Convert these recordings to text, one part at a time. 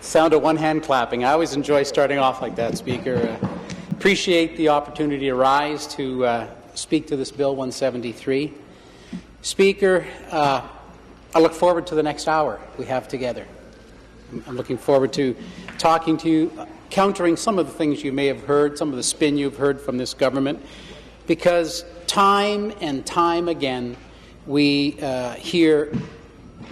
Sound of one hand clapping. I always enjoy starting off like that, Speaker. Appreciate the opportunity to rise to speak to this Bill 173. Speaker, I look forward to the next hour we have together. I'm looking forward to talking to you, countering some of the things you may have heard, some of the spin you've heard from this government, because time and time again we hear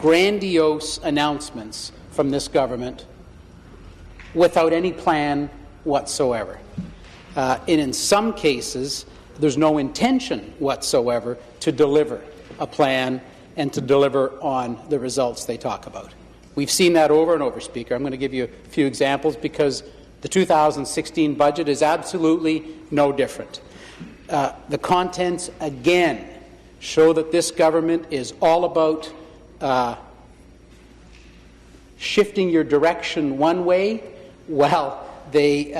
grandiose announcements from this government without any plan whatsoever. And in some cases, there's no intention whatsoever to deliver a plan and to deliver on the results they talk about. We've seen that over and over, Speaker. I'm going to give you a few examples because the 2016 budget is absolutely no different. The contents, again, show that this government is all about shifting your direction one way while they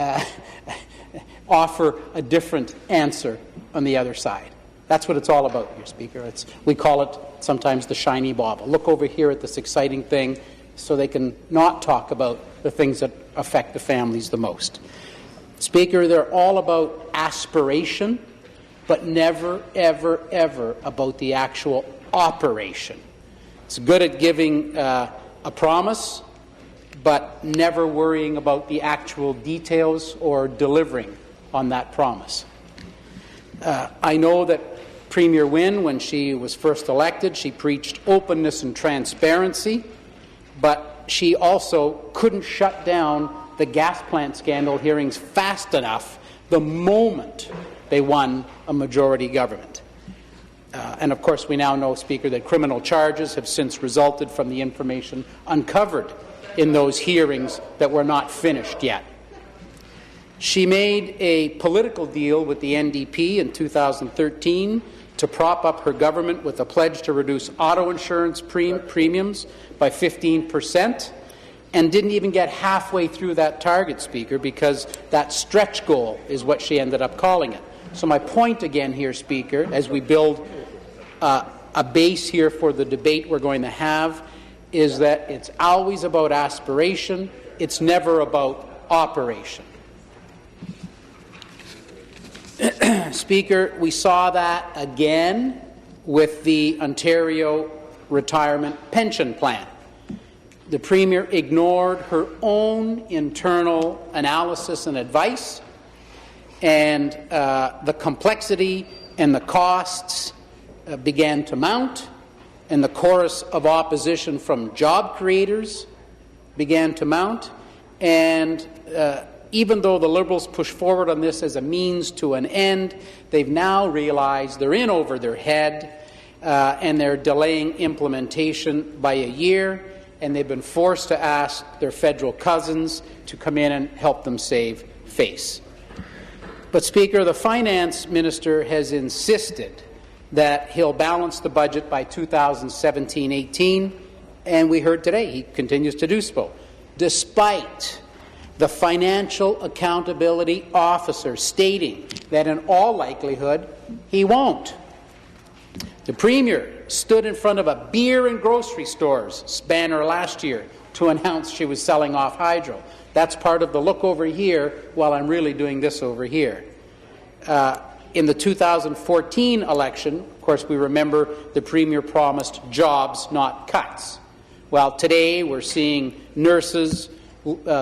offer a different answer on the other side. That's what it's all about here, Speaker. We call it sometimes the shiny bauble. Look over here at this exciting thing so they can not talk about the things that affect the families the most. Speaker, they're all about aspiration, but never, ever, ever about the actual operation. It's good at giving a promise, but never worrying about the actual details or delivering on that promise. I know that Premier Wynne, when she was first elected, she preached openness and transparency, but she also couldn't shut down the gas plant scandal hearings fast enough the moment they won a majority government. And of course we now know, Speaker, that criminal charges have since resulted from the information uncovered in those hearings that were not finished yet. She made a political deal with the NDP in 2013 to prop up her government with a pledge to reduce auto insurance premiums by 15%, and didn't even get halfway through that target, Speaker, because that stretch goal is what she ended up calling it. So my point again here, Speaker, as we build a base here for the debate we're going to have, is that it's always about aspiration, it's never about operation. Speaker, we saw that again with the Ontario Retirement Pension Plan. The Premier ignored her own internal analysis and advice, and the complexity and the costs began to mount, and the chorus of opposition from job creators began to mount, and even though the Liberals push forward on this as a means to an end, they've now realized they're in over their head and they're delaying implementation by a year, and they've been forced to ask their federal cousins to come in and help them save face. But, Speaker, the Finance Minister has insisted that he'll balance the budget by 2017-18, and we heard today he continues to do so, despite the Financial Accountability Officer stating that in all likelihood he won't. The Premier stood in front of a beer and grocery stores banner last year to announce she was selling off hydro. That's part of the look over here while I'm really doing this over here. In the 2014 election, of course, we remember the Premier promised jobs, not cuts. Well, today we're seeing nurses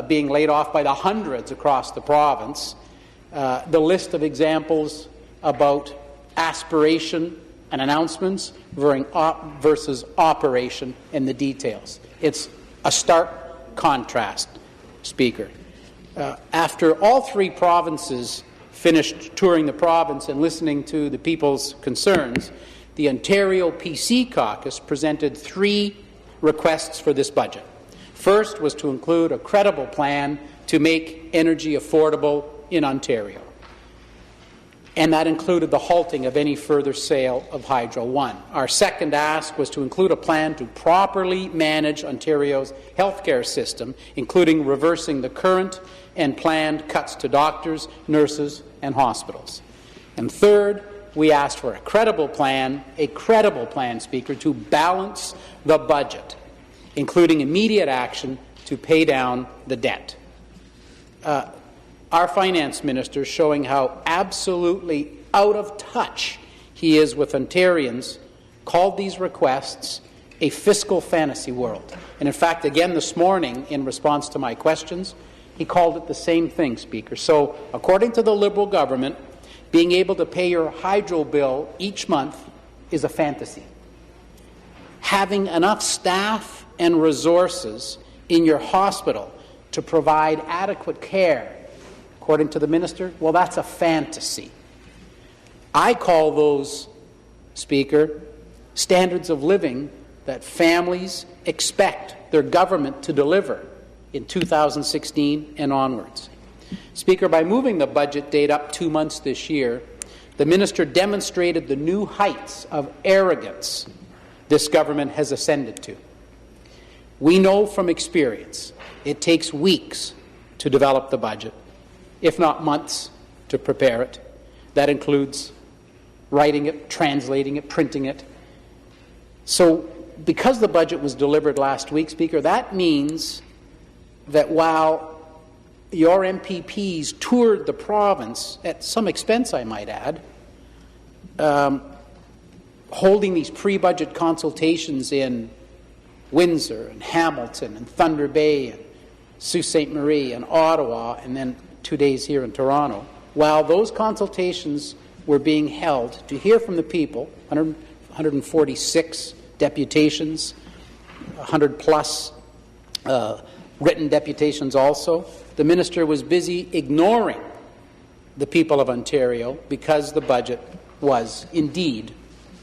being laid off by the hundreds across the province. The list of examples about aspiration and announcements versus operation and the details. It's a stark contrast, Speaker. After all three provinces finished touring the province and listening to the people's concerns, the Ontario PC caucus presented three requests for this budget. First was to include a credible plan to make energy affordable in Ontario, and that included the halting of any further sale of Hydro One. Our second ask was to include a plan to properly manage Ontario's healthcare system, including reversing the current and planned cuts to doctors, nurses, and hospitals. And third, we asked for a credible plan, Speaker, to balance the budget. including immediate action to pay down the debt. Our finance minister, showing how absolutely out of touch he is with Ontarians, called these requests a fiscal fantasy world. And in fact, again this morning, in response to my questions, he called it the same thing, Speaker. So, according to the Liberal government, being able to pay your hydro bill each month is a fantasy. Having enough staff and resources in your hospital to provide adequate care, according to the minister, well, that's a fantasy. I call those, Speaker, standards of living that families expect their government to deliver in 2016 and onwards. Speaker, by moving the budget date up 2 months this year, the minister demonstrated the new heights of arrogance this government has ascended to. We know from experience it takes weeks to develop the budget, if not months to prepare it. That includes writing it, translating it, printing it. So, because the budget was delivered last week, Speaker, that means that while your MPPs toured the province, at some expense I might add, holding these pre-budget consultations in Windsor and Hamilton and Thunder Bay and Sault Ste. Marie and Ottawa, and then 2 days here in Toronto, while those consultations were being held to hear from the people, 146 deputations, 100-plus written deputations also, the minister was busy ignoring the people of Ontario because the budget was indeed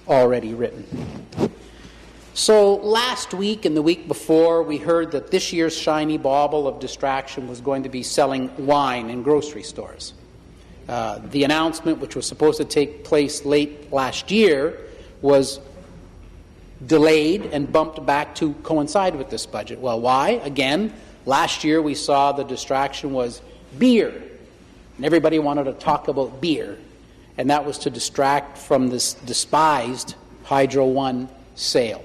already written. So last week and the week before, we heard that this year's shiny bauble of distraction was going to be selling wine in grocery stores. The announcement, which was supposed to take place late last year, was delayed and bumped back to coincide with this budget. Well, why? Again, last year we saw the distraction was beer, and everybody wanted to talk about beer, and that was to distract from this despised Hydro One sale.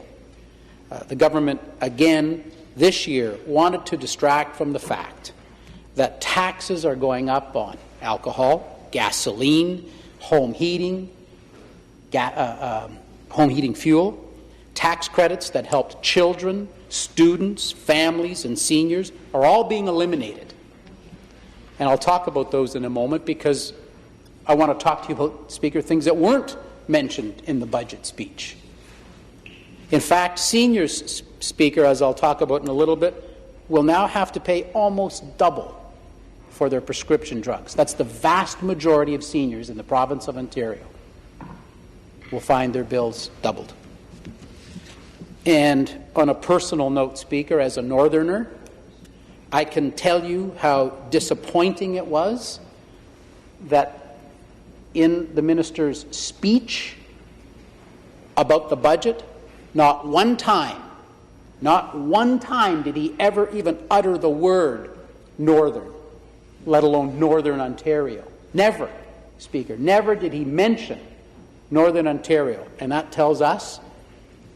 The government, again, this year wanted to distract from the fact that taxes are going up on alcohol, gasoline, home heating fuel, tax credits that helped children, students, families, and seniors are all being eliminated. And I'll talk about those in a moment because I want to talk to you about, Speaker, things that weren't mentioned in the budget speech. In fact, seniors, Speaker, as I'll talk about in a little bit, will now have to pay almost double for their prescription drugs. That's the vast majority of seniors in the province of Ontario will find their bills doubled. And on a personal note, Speaker, as a Northerner, I can tell you how disappointing it was that in the minister's speech about the budget, not one time did he ever even utter the word Northern, let alone Northern Ontario. Never, Speaker, never did he mention Northern Ontario, and that tells us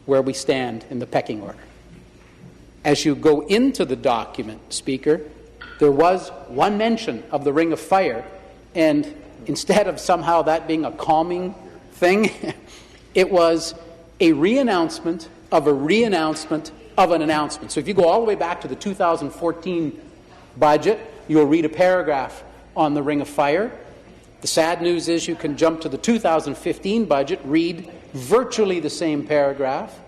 where we stand in the pecking order. As you go into the document, Speaker, there was one mention of the Ring of Fire, and instead of somehow that being a calming thing, it was a re-announcement of a re-announcement of an announcement. So if you go all the way back to the 2014 budget, you'll read a paragraph on the Ring of Fire. The sad news is you can jump to the 2015 budget, read virtually the same paragraph,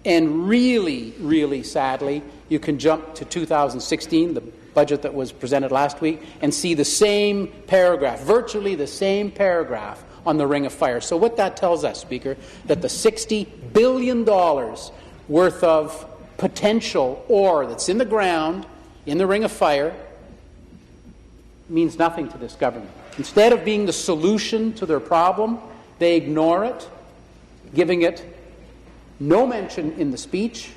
and really, really sadly, you can jump to 2016, the budget that was presented last week, and see the same paragraph, virtually the same paragraph on the Ring of Fire. So what that tells us, Speaker, that the $60 billion worth of potential ore that's in the ground, in the Ring of Fire, means nothing to this government. Instead of being the solution to their problem, they ignore it, giving it no mention in the speech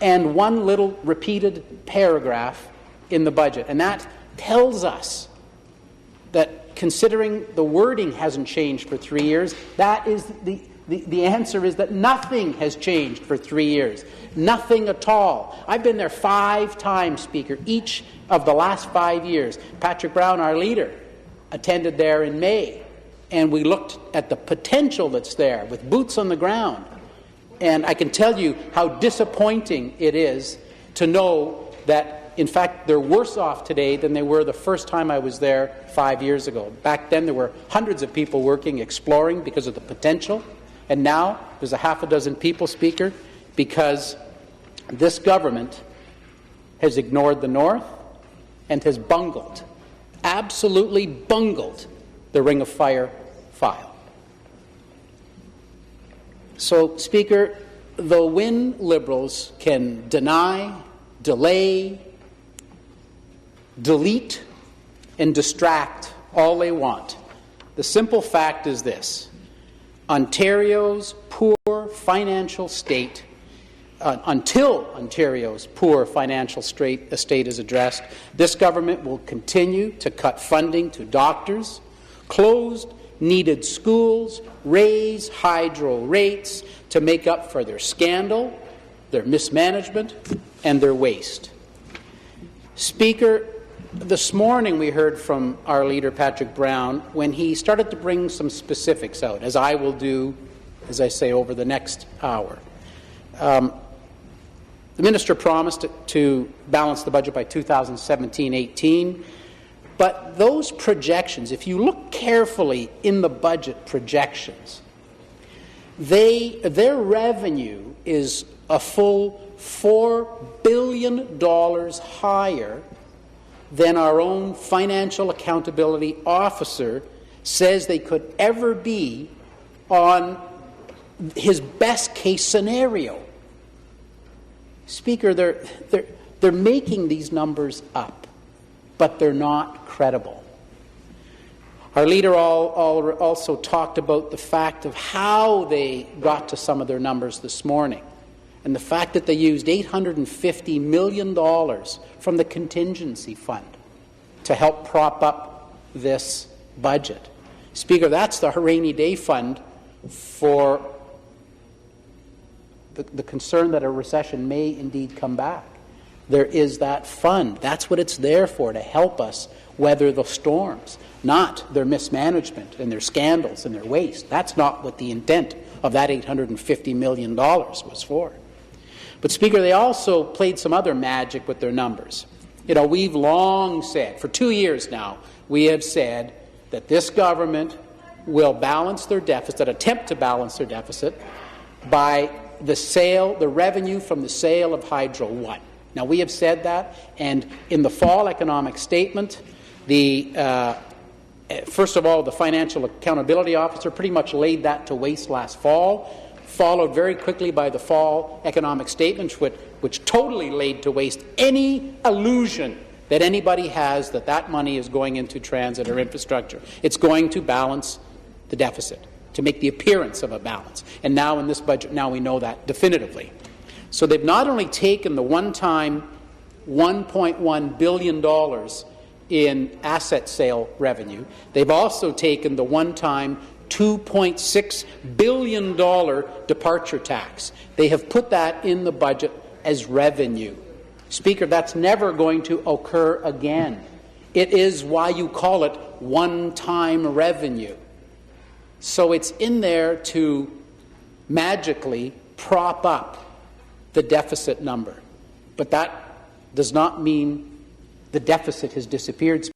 and one little repeated paragraph in the budget. And that tells us that, considering the wording hasn't changed for 3 years, that is The answer is that nothing has changed for 3 years. Nothing at all. I've been there 5 times, Speaker, each of the last 5 years. Patrick Brown, our leader, attended there in May, and we looked at the potential that's there with boots on the ground. And I can tell you how disappointing it is to know that, in fact, they're worse off today than they were the first time I was there 5 years ago. Back then, there were hundreds of people working, exploring because of the potential. And now there's a half a dozen people, Speaker, because this government has ignored the North and has bungled, absolutely bungled, the Ring of Fire file. So, Speaker, the Win Liberals can deny, delay, delete, and distract all they want. The simple fact is this: Ontario's poor financial state, until Ontario's poor financial state is addressed, this government will continue to cut funding to doctors, close needed schools, raise hydro rates to make up for their scandal, their mismanagement, and their waste. Speaker, this morning we heard from our leader, Patrick Brown, when he started to bring some specifics out, as I will do, as I say, over the next hour. The minister promised to balance the budget by 2017-18, but those projections, if you look carefully in the budget projections, their revenue is a full $4 billion higher than our own financial accountability officer says they could ever be on his best case scenario. Speaker, they're making these numbers up, but they're not credible. Our leader also talked about the fact of how they got to some of their numbers this morning, and the fact that they used $850 million from the contingency fund to help prop up this budget. Speaker, that's the rainy day fund for the concern that a recession may indeed come back. There is that fund. That's what it's there for, to help us weather the storms, not their mismanagement and their scandals and their waste. That's not what the intent of that $850 million was for. But, Speaker, they also played some other magic with their numbers. You know, we've long said, for 2 years now, we have said that this government will balance their deficit, attempt to balance their deficit, by the revenue from the sale of Hydro One. Now, we have said that, and in the fall economic statement, first of all, the Financial Accountability Officer pretty much laid that to waste last fall, followed very quickly by the fall economic statement, which totally laid to waste any illusion that anybody has that that money is going into transit or infrastructure. It's going to balance the deficit, to make the appearance of a balance. And now in this budget, now we know that definitively. So they've not only taken the one-time $1.1 billion in asset sale revenue, they've also taken the one-time $2.6 billion departure tax. They have put that in the budget as revenue. Speaker, that's never going to occur again. It is why you call it one-time revenue. So it's in there to magically prop up the deficit number. But that does not mean the deficit has disappeared.